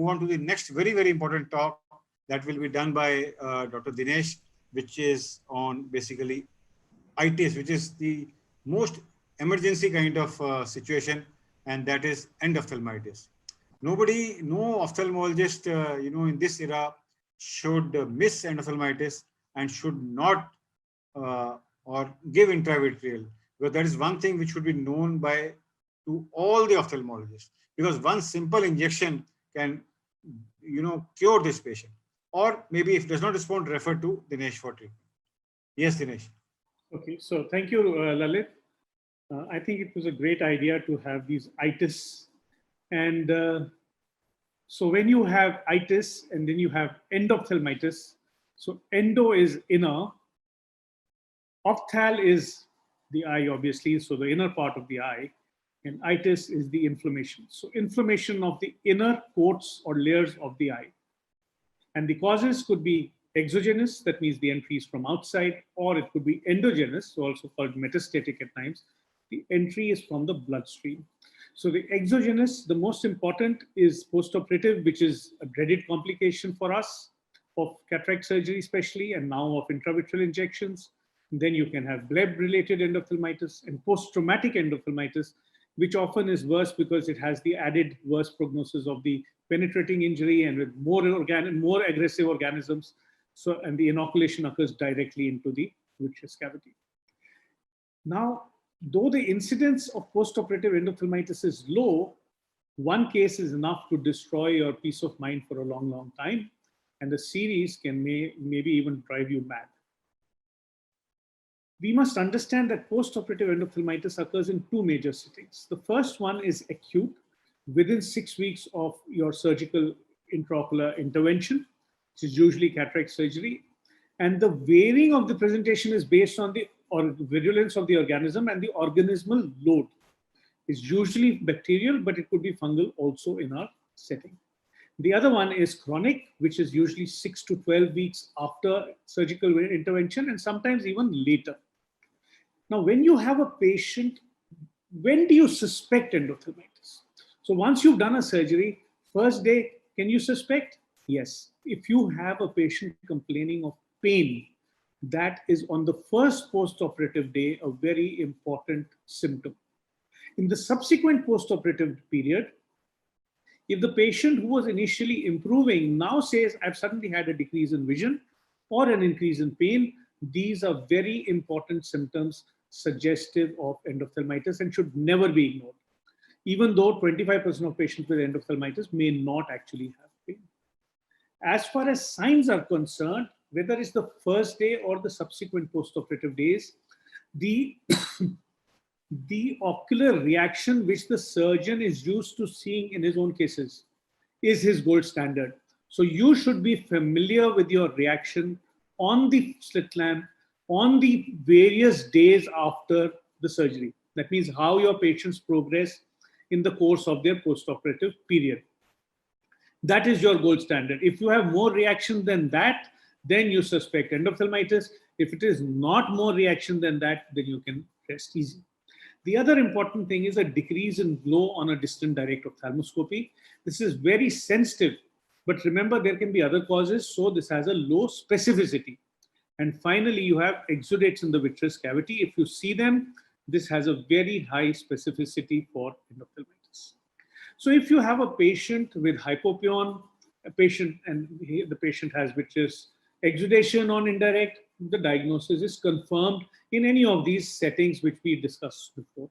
move on to the next very, very important talk that will be done by Dr. Dinesh, which is on basically itis, which is the most emergency kind of situation, and that is endophthalmitis. Nobody, no ophthalmologist, in this era should miss endophthalmitis and should not or give intravitreal, because that is one thing which should be known by to all the ophthalmologists, because one simple injection can, cure this patient. Or maybe if does not respond, refer to Dinesh for treatment. Yes, Dinesh. Okay, so thank you, Lalit. I think it was a great idea to have these itis. And so when you have itis and then you have endophthalmitis, so endo is inner, ophthal is the eye, obviously, so the inner part of the eye, and itis is the inflammation. So inflammation of the inner coats or layers of the eye. And the causes could be exogenous, that means the entry is from outside, or it could be endogenous, so also called metastatic at times. The entry is from the bloodstream. So the exogenous, the most important is postoperative, which is a dreaded complication for us of cataract surgery especially, and now of intravitreal injections. And then you can have bleb-related endophthalmitis and post-traumatic endophthalmitis, which often is worse because it has the added worse prognosis of the penetrating injury and with more aggressive organisms. So, and the inoculation occurs directly into the vitreous cavity. Now, though the incidence of postoperative endophthalmitis is low, one case is enough to destroy your peace of mind for a long, long time. And the series can maybe even drive you mad. We must understand that postoperative endophthalmitis occurs in two major settings. The first one is acute, within 6 weeks of your surgical intraocular intervention, which is usually cataract surgery. And the varying of the presentation is based on the virulence of the organism and the organismal load. It's usually bacterial, but it could be fungal also in our setting. The other one is chronic, which is usually 6 to 12 weeks after surgical intervention and sometimes even later. Now, when you have a patient, when do you suspect endophthalmitis? So once you've done a surgery, first day, can you suspect? Yes. If you have a patient complaining of pain, that is on the first post-operative day a very important symptom. In the subsequent post-operative period, if the patient who was initially improving now says, I've suddenly had a decrease in vision or an increase in pain, these are very important symptoms suggestive of endophthalmitis and should never be ignored, even though 25% of patients with endophthalmitis may not actually have pain. As far as signs are concerned, whether it's the first day or the subsequent postoperative days, the ocular reaction which the surgeon is used to seeing in his own cases is his gold standard. So you should be familiar with your reaction on the slit lamp on the various days after the surgery. That means how your patients progress in the course of their postoperative period. That is your gold standard. If you have more reaction than that, then you suspect endophthalmitis. If it is not more reaction than that, then you can rest easy. The other important thing is a decrease in glow on a distant direct ophthalmoscopy. This is very sensitive, but remember there can be other causes, so this has a low specificity. And finally, you have exudates in the vitreous cavity. If you see them, this has a very high specificity for endophthalmitis. So if you have a patient with hypopion, the patient has vitreous exudation on indirect, the diagnosis is confirmed in any of these settings which we discussed before.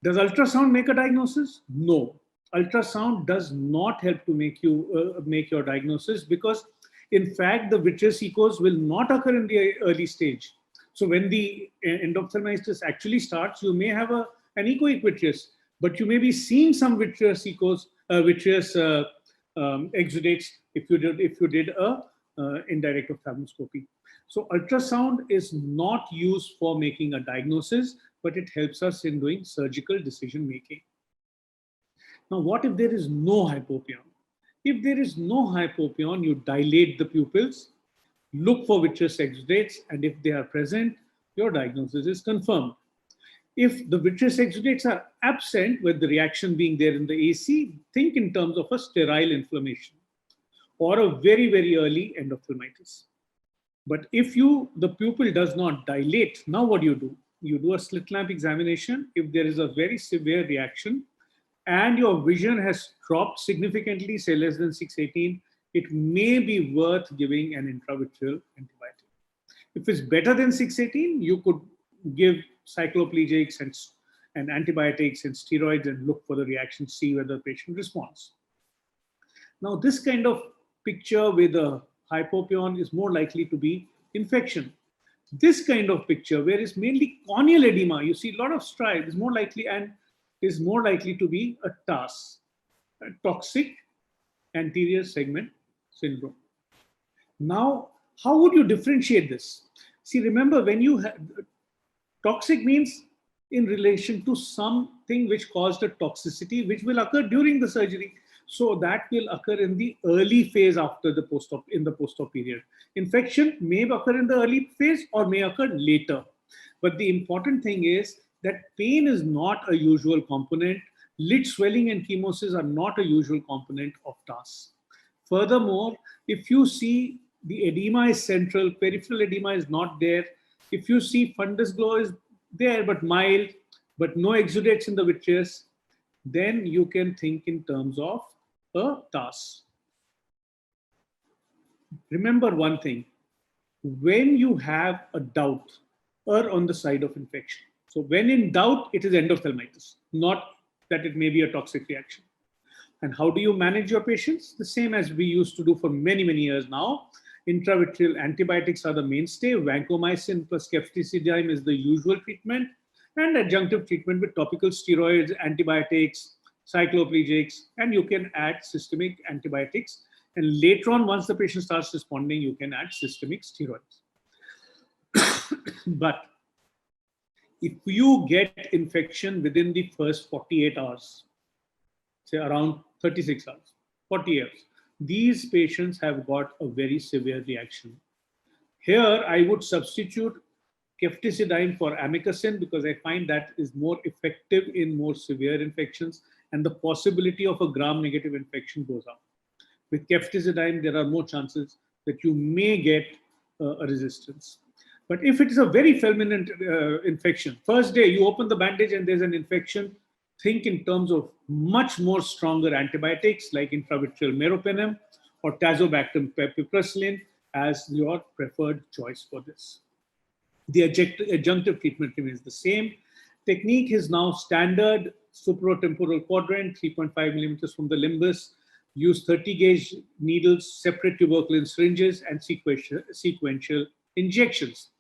Does ultrasound make a diagnosis? No. Ultrasound does not help to make your diagnosis, because in fact the vitreous echoes will not occur in the early stage. So when the endophthalmitis actually starts, you may have an echoic vitreous, but you may be seeing some vitreous echoes, exudates if you did a indirect ophthalmoscopy. So ultrasound is not used for making a diagnosis, but it helps us in doing surgical decision making. Now, what if there is no hypopion? If there is no hypopion, you dilate the pupils, look for vitreous exudates, and if they are present, your diagnosis is confirmed. If the vitreous exudates are absent, with the reaction being there in the AC, think in terms of a sterile inflammation or a very, very early endophthalmitis. But if the pupil does not dilate, now what do? You do a slit lamp examination. If there is a very severe reaction and your vision has dropped significantly, say less than 618, it may be worth giving an intravitreal antibiotic. If it's better than 618, you could give cycloplegics and antibiotics and steroids and look for the reaction, see whether the patient responds. Now, this kind of picture with a hypopion is more likely to be infection. This kind of picture, where it's mainly corneal edema, you see a lot of stripe, is more likely to be a TAS, a toxic anterior segment syndrome. Now, how would you differentiate this? See, remember, when you have toxic means in relation to something which caused a toxicity, which will occur during the surgery. So that will occur in the early phase after the post-op, in the post-op period. Infection may occur in the early phase or may occur later. But the important thing is that pain is not a usual component. Lid swelling and chemosis are not a usual component of TAS. Furthermore, if you see the edema is central, peripheral edema is not there. If you see fundus glow is there but mild, but no exudates in the vitreous, then you can think in terms of a TAS. Remember one thing, when you have a doubt, err on the side of infection. So when in doubt, it is endophthalmitis, not that it may be a toxic reaction. And how do you manage your patients? The same as we used to do for many, many years now. Intravitreal antibiotics are the mainstay. Vancomycin plus ceftazidime is the usual treatment, and adjunctive treatment with topical steroids, antibiotics, cycloplegics, and you can add systemic antibiotics. And later on, once the patient starts responding, you can add systemic steroids. But if you get infection within the first 48 hours, say around 36 hours, 40 hours, these patients have got a very severe reaction. Here, I would substitute ceftazidime for amikacin because I find that is more effective in more severe infections, and the possibility of a gram-negative infection goes up. With ceftazidime, there are more chances that you may get a resistance. But if it is a very fulminant infection, first day you open the bandage and there's an infection, think in terms of much more stronger antibiotics like intravitreal meropenem or tazobactam piperacillin as your preferred choice for this. The adjunctive treatment remains the same. Technique is now standard supratemporal quadrant, 3.5 millimeters from the limbus. Use 30 gauge needles, separate tuberculin syringes, and sequential injections.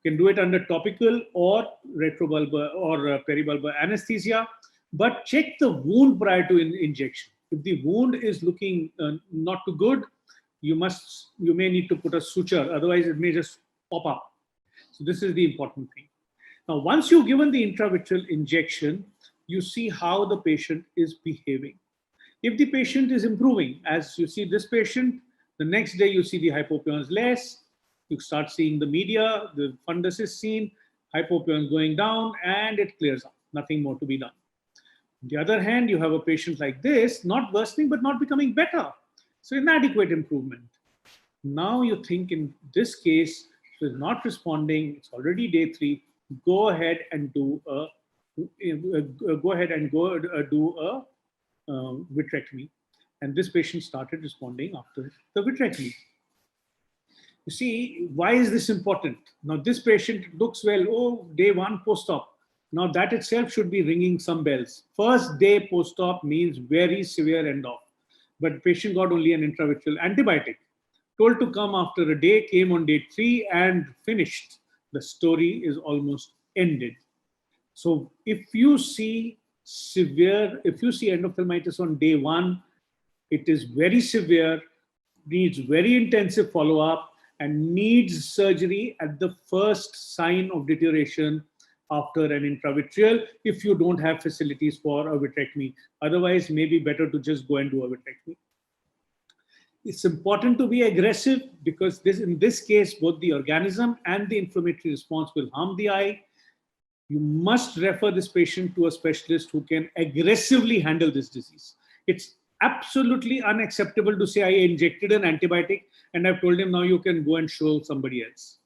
You can do it under topical or retrobulbar or peribulbar anesthesia, but check the wound prior to injection. If the wound is looking not too good, you may need to put a suture, otherwise it may just pop up. So this is the important thing. Now, once you've given the intravitreal injection, you see how the patient is behaving. If the patient is improving, as you see this patient, the next day you see the hypopion is less, you start seeing the media, the fundus is seen, hypopion going down, and it clears up. Nothing more to be done. On the other hand, you have a patient like this, not worsening, but not becoming better. So inadequate improvement. Now you think in this case, if it's not responding, it's already day 3, go ahead and do a vitrectomy. And this patient started responding after the vitrectomy. You see, why is this important? Now, this patient looks well, oh, day 1 post-op. Now, that itself should be ringing some bells. First day post-op means very severe end-off. But patient got only an intravitreal antibiotic. Told to come after a day, came on day 3 and finished. The story is almost ended. So if you see endophthalmitis on day 1, it is very severe, needs very intensive follow-up, and needs surgery at the first sign of deterioration after an intravitreal if you don't have facilities for a vitrectomy. Otherwise, maybe better to just go and do a vitrectomy. It's important to be aggressive because in this case, both the organism and the inflammatory response will harm the eye. you must refer this patient to a specialist who can aggressively handle this disease. It's absolutely unacceptable to say, I injected an antibiotic and I've told him now you can go and show somebody else.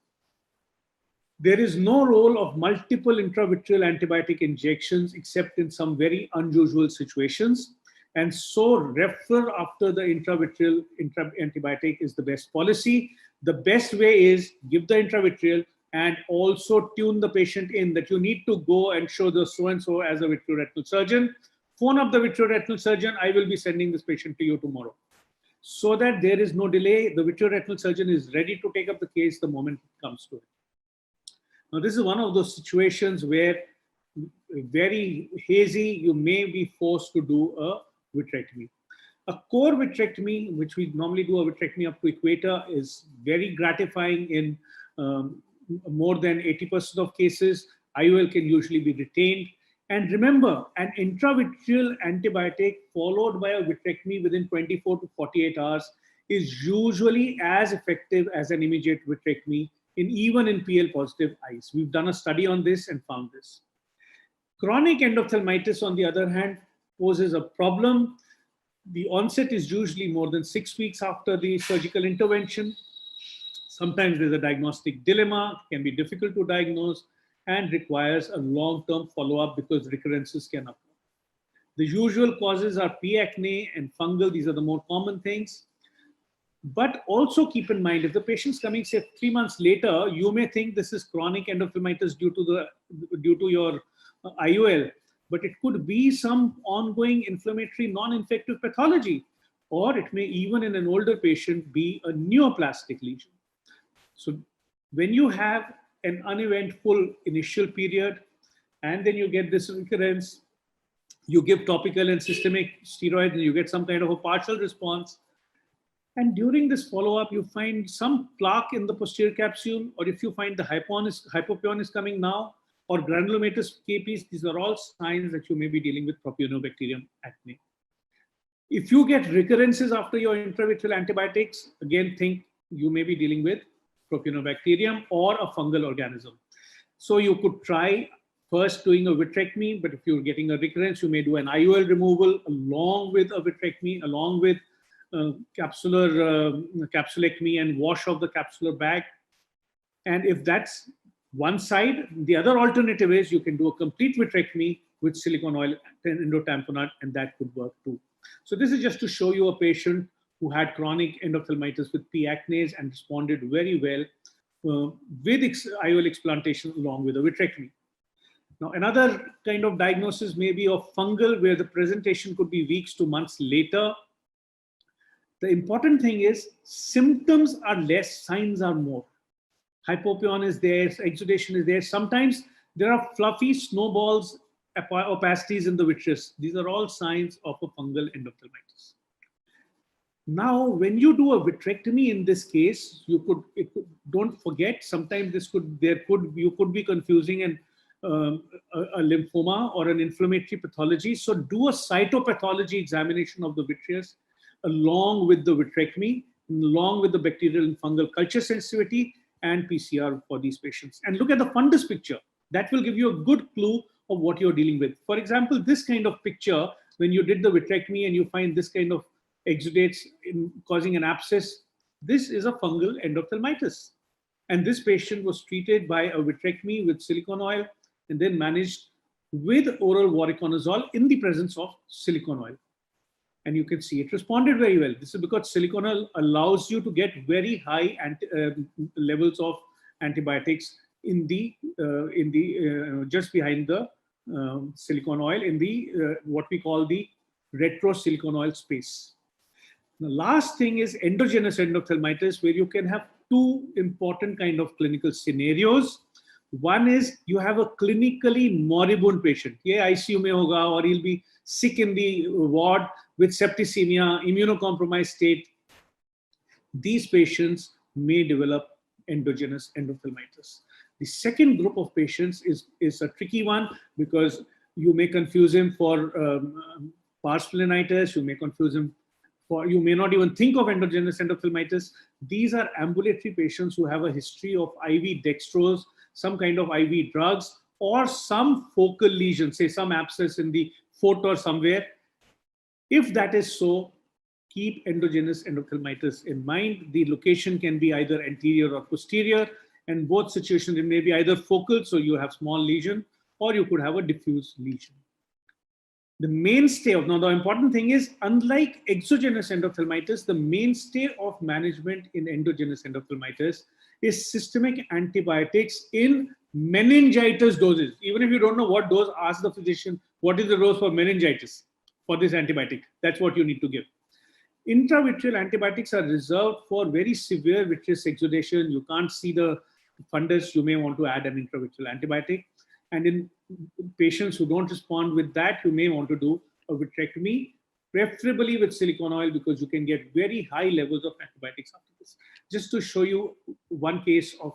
There is no role of multiple intravitreal antibiotic injections except in some very unusual situations. And so refer after the intravitreal antibiotic is the best policy. The best way is give the intravitreal and also tune the patient in that you need to go and show the so-and-so as a vitreoretinal surgeon. Phone up the vitreoretinal surgeon, I will be sending this patient to you tomorrow. So that there is no delay, the vitreoretinal surgeon is ready to take up the case the moment it comes to it. Now, this is one of those situations where very hazy, you may be forced to do a vitrectomy. A core vitrectomy, which we normally do a vitrectomy up to equator, is very gratifying in more than 80% of cases. IOL can usually be retained. And remember, an intravitreal antibiotic followed by a vitrectomy within 24 to 48 hours is usually as effective as an immediate vitrectomy even in PL positive eyes. We've done a study on this and found this. Chronic endophthalmitis, on the other hand, poses a problem. The onset is usually more than 6 weeks after the surgical intervention. Sometimes there's a diagnostic dilemma, can be difficult to diagnose, and requires a long-term follow-up because recurrences can occur. The usual causes are P. acne and fungal. These are the more common things. But also keep in mind, if the patient's coming, say, 3 months later, you may think this is chronic endophthalmitis due to your IOL, but it could be some ongoing inflammatory non-infective pathology, or it may even in an older patient be a neoplastic lesion. So when you have an uneventful initial period, and then you get this recurrence, you give topical and systemic steroids, and you get some kind of a partial response. And during this follow-up, you find some plaque in the posterior capsule, or if you find the hypopyon is coming now, or granulomatous KPs, these are all signs that you may be dealing with propionobacterium acne. If you get recurrences after your intravitreal antibiotics, again, think you may be dealing with propionobacterium or a fungal organism. So you could try first doing a vitrectomy, but if you're getting a recurrence, you may do an IOL removal along with a vitrectomy, along with capsulectomy and wash of the capsular bag. And if that's one side, the other alternative is you can do a complete vitrectomy with silicone oil and endotamponade, and that could work too. So this is just to show you a patient who had chronic endophthalmitis with P. acnes and responded very well with IOL explantation along with a vitrectomy. Now, another kind of diagnosis may be of fungal, where the presentation could be weeks to months later. The important thing is symptoms are less, signs are more. Hypopyon is there, exudation is there. Sometimes there are fluffy snowballs, opacities in the vitreous. These are all signs of a fungal endophthalmitis. Now, when you do a vitrectomy in this case, don't forget, sometimes you could be confusing a lymphoma or an inflammatory pathology. So do a cytopathology examination of the vitreous along with the vitrectomy, along with the bacterial and fungal culture sensitivity and PCR for these patients. And look at the fundus picture. That will give you a good clue of what you're dealing with. For example, this kind of picture, when you did the vitrectomy and you find this kind of exudates causing an abscess, this is a fungal endophthalmitis. And this patient was treated by a vitrectomy with silicone oil and then managed with oral voriconazole in the presence of silicone oil. And you can see it responded very well. This is because silicone oil allows you to get very high levels of antibiotics in the just behind the silicone oil in the what we call the retro silicone oil space. The last thing is endogenous endophthalmitis, where you can have two important kind of clinical scenarios. One is you have a clinically moribund patient. Yeah, ICU mein hoga, or he'll be sick in the ward with septicemia, immunocompromised state. These patients may develop endogenous endophthalmitis. The second group of patients is a tricky one, because you may confuse him for pars planitis, you may confuse him for, you may not even think of endogenous endophthalmitis. These are ambulatory patients who have a history of IV dextrose, some kind of IV drugs, or some focal lesion, say some abscess in the foot or somewhere. If that is so, keep endogenous endophthalmitis in mind. The location can be either anterior or posterior, and both situations it may be either focal, so you have small lesion, or you could have a diffuse lesion. The mainstay of, now the important thing is, unlike exogenous endophthalmitis, the mainstay of management in endogenous endophthalmitis is systemic antibiotics in meningitis doses. Even if you don't know what dose, ask the physician, what is the dose for meningitis for this antibiotic? That's what you need to give. Intravitreal antibiotics are reserved for very severe vitreous exudation. You can't see the fundus, you may want to add an intravitreal antibiotic. And in patients who don't respond with that, you may want to do a vitrectomy, preferably with silicone oil, because you can get very high levels of antibiotics after this. Just to show you one case of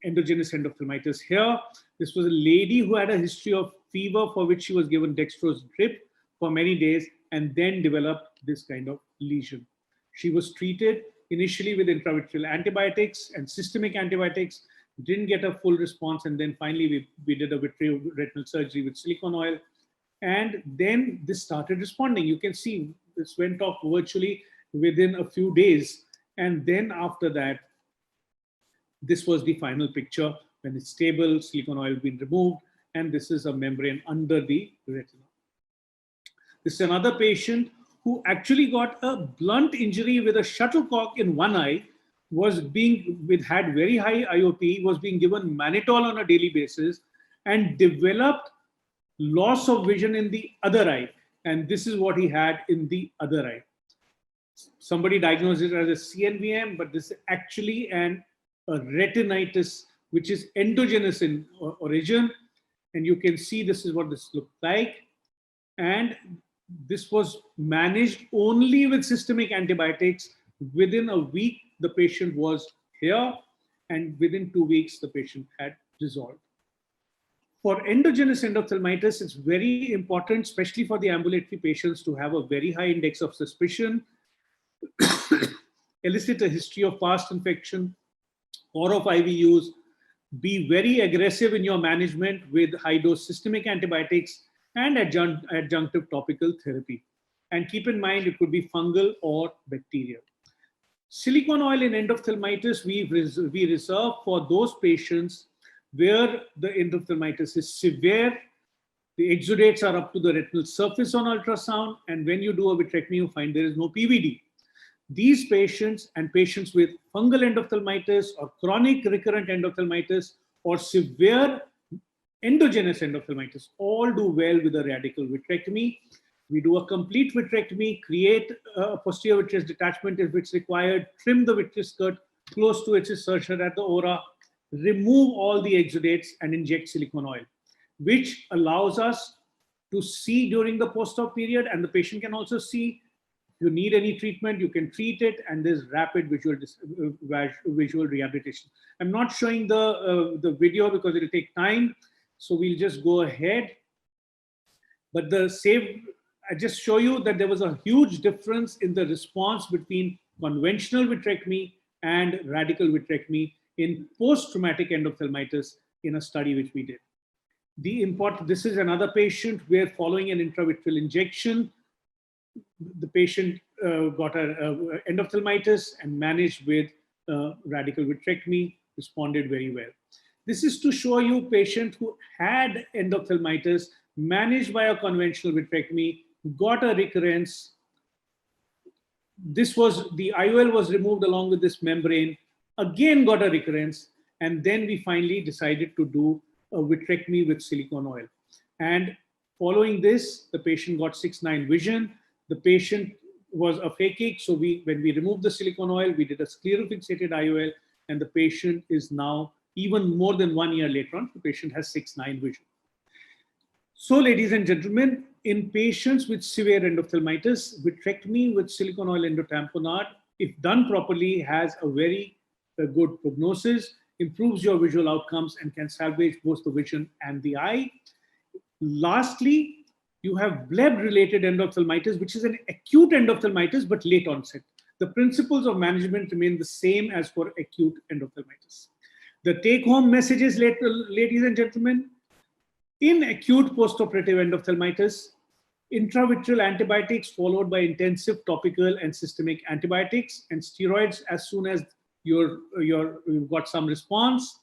endogenous endophthalmitis here. This was a lady who had a history of fever for which she was given dextrose drip for many days and then developed this kind of lesion. She was treated initially with intravitreal antibiotics and systemic antibiotics, didn't get a full response, and then finally we did a vitreoretinal surgery with silicone oil, and then this started responding. You can see this went off virtually within a few days, and then after that, this was the final picture when it's stable, silicone oil been removed, and this is a membrane under the retina. This is another patient who actually got a blunt injury with a shuttlecock in one eye, had very high IOP, was being given mannitol on a daily basis, and developed loss of vision in the other eye. And this is what he had in the other eye. Somebody diagnosed it as a CNVM, but this is actually a retinitis, which is endogenous in origin. And you can see this is what this looked like. And this was managed only with systemic antibiotics. Within a week, the patient was here, and within 2 weeks, the patient had resolved. For endogenous endophthalmitis, it's very important, especially for the ambulatory patients, to have a very high index of suspicion, elicit a history of past infection or of IV use, be very aggressive in your management with high-dose systemic antibiotics and adjunctive topical therapy. And keep in mind, it could be fungal or bacterial. Silicone oil in endophthalmitis, we reserve for those patients where the endophthalmitis is severe, the exudates are up to the retinal surface on ultrasound, and when you do a vitrectomy, you find there is no PVD. These patients and patients with fungal endophthalmitis or chronic recurrent endophthalmitis or severe endogenous endophthalmitis all do well with a radical vitrectomy. We do a complete vitrectomy, create a posterior vitreous detachment if it's required, trim the vitreous skirt close to its insertion at the ora, remove all the exudates, and inject silicone oil, which allows us to see during the post-op period, and the patient can also see. If you need any treatment, you can treat it, and there's rapid visual rehabilitation. I'm not showing the video because it'll take time, so we'll just go ahead. But I just show you that there was a huge difference in the response between conventional vitrectomy and radical vitrectomy in post-traumatic endophthalmitis in a study which we did. This is another patient where, following an intravitreal injection, the patient got an endophthalmitis and managed with radical vitrectomy, responded very well. This is to show you patient who had endophthalmitis, managed by a conventional vitrectomy, got a recurrence. The IOL was removed along with this membrane, again got a recurrence, and then we finally decided to do a vitrectomy with silicone oil. And following this, the patient got 6/9 vision. The patient was aphakic, so when we removed the silicone oil, we did a sclerofixated IOL, and the patient is now, even more than 1 year later on, the patient has 6/9 vision. So, ladies and gentlemen, in patients with severe endophthalmitis, vitrectomy with silicone oil endotamponade, if done properly, has a very good prognosis, improves your visual outcomes, and can salvage both the vision and the eye. Lastly, you have bleb-related endophthalmitis, which is an acute endophthalmitis but late onset. The principles of management remain the same as for acute endophthalmitis. The take-home messages, ladies and gentlemen, in acute postoperative endophthalmitis, intravitreal antibiotics followed by intensive topical and systemic antibiotics and steroids as soon as you've got some response.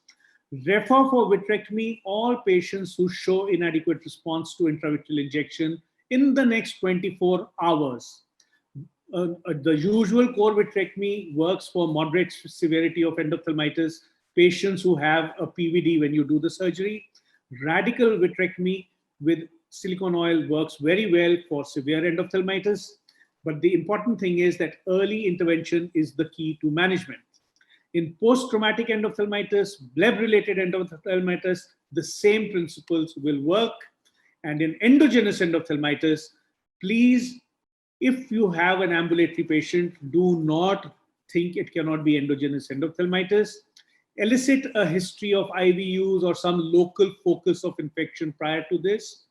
Refer for vitrectomy all patients who show inadequate response to intravitreal injection in the next 24 hours. The usual core vitrectomy works for moderate severity of endophthalmitis, patients who have a PVD when you do the surgery. Radical vitrectomy with silicone oil works very well for severe endophthalmitis. But the important thing is that early intervention is the key to management. In post-traumatic endophthalmitis, bleb-related endophthalmitis, the same principles will work. And in endogenous endophthalmitis, please, if you have an ambulatory patient, do not think it cannot be endogenous endophthalmitis. Elicit a history of IV use or some local focus of infection prior to this.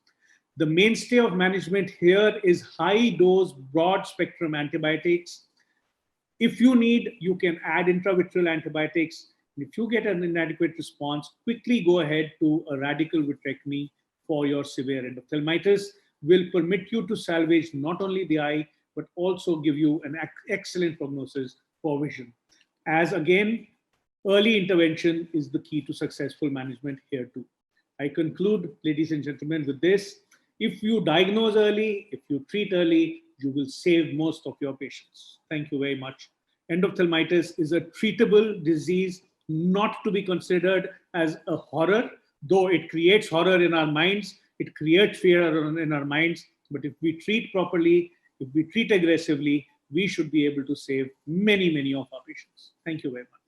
The mainstay of management here is high-dose, broad-spectrum antibiotics. If you need, you can add intravitreal antibiotics. If you get an inadequate response, quickly go ahead to a radical vitrectomy for your severe endophthalmitis. Will permit you to salvage not only the eye, but also give you an excellent prognosis for vision. As again, early intervention is the key to successful management here too. I conclude, ladies and gentlemen, with this. If you diagnose early, if you treat early, you will save most of your patients. Thank you very much. Endophthalmitis is a treatable disease, not to be considered as a horror, though it creates horror in our minds, it creates fear in our minds. But if we treat properly, if we treat aggressively, we should be able to save many, many of our patients. Thank you very much.